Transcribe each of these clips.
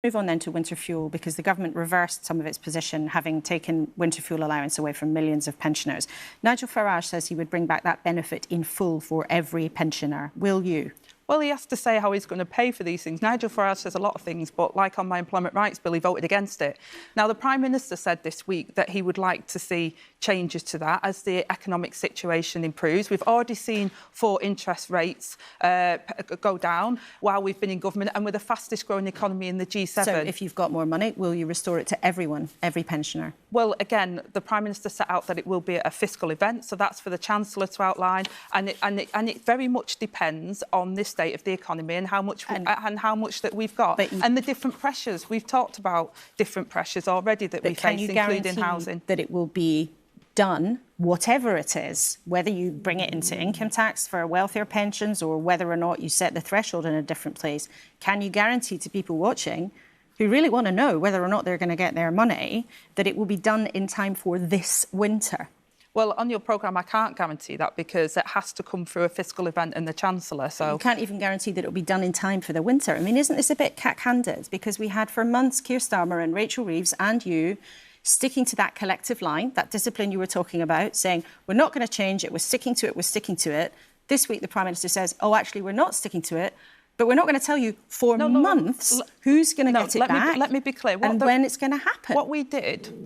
Move on then to winter fuel, because the government reversed some of its position, having taken winter fuel allowance away from millions of pensioners. Nigel Farage says he would bring back that benefit in full for every pensioner. Will you? Well, he has to say how he's going to pay for these things. Nigel Farage says a lot of things, but like on my employment rights bill, he voted against it. Now, the Prime Minister said this week that he would like to see changes to that as the economic situation improves. We've already seen 4 interest rates go down while we've been in government, and we're the fastest growing economy in the G7. So if you've got more money, will you restore it to everyone, every pensioner? Well, again, the Prime Minister set out that it will be a fiscal event, so that's for the Chancellor to outline, and it very much depends on this state of the economy and how much that we've got, and the different pressures. We've talked about different pressures already that we face, including housing. That it will be done, whatever it is, whether you bring it into income tax for wealthier pensions or whether or not you set the threshold in a different place? Can you guarantee to people watching who really want to know whether or not they're going to get their money that it will be done in time for this winter? Well, on your programme, I can't guarantee that because it has to come through a fiscal event and the Chancellor. So you can't even guarantee that it'll be done in time for the winter. I mean, isn't this a bit cack-handed? Because we had for months Keir Starmer and Rachel Reeves and you sticking to that collective line, that discipline you were talking about, saying we're not going to change it, we're sticking to it, we're sticking to it. This week, the Prime Minister says, oh, actually, we're not sticking to it. But we're not going to tell you for months who's going to get it back. Let me be clear. When it's going to happen. What we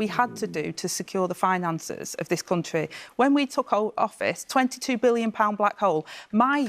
had to do to secure the finances of this country. When we took office, £22 billion black hole. My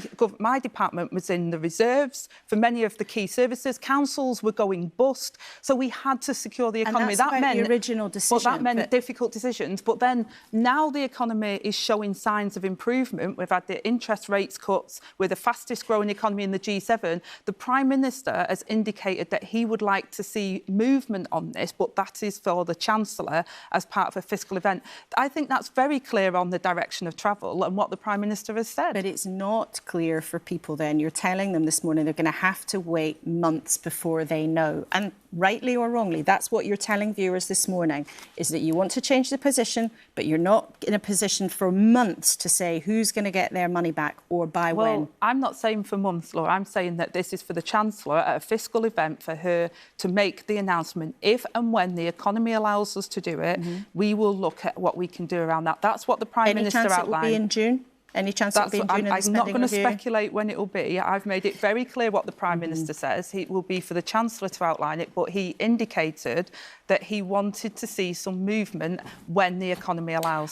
department was in the reserves for many of the key services. Councils were going bust. So we had to secure the economy. And that meant the original decision. Well, that meant difficult decisions. But then now the economy is showing signs of improvement. We've had the interest rates cuts. We're the fastest growing economy in the G7. The Prime Minister has indicated that he would like to see movement on this, but that is for the Chancellor as part of a fiscal event. I think that's very clear on the direction of travel and what the Prime Minister has said. But it's not clear for people then. You're telling them this morning they're going to have to wait months before they know. And rightly or wrongly, that's what you're telling viewers this morning, is that you want to change the position, but you're not in a position for months to say who's going to get their money back or by when. Well, I'm not saying for months, Laura. I'm saying that this is for the Chancellor at a fiscal event for her to make the announcement. If and when the economy allows us to do it, we will look at what we can do around that. That's what the Prime Minister outlined. Any chance it will be in June? Any chance it'll be in June? I'm not going to speculate when it will be. I've made it very clear what the Prime Minister says. It will be for the Chancellor to outline it, but he indicated that he wanted to see some movement when the economy allows.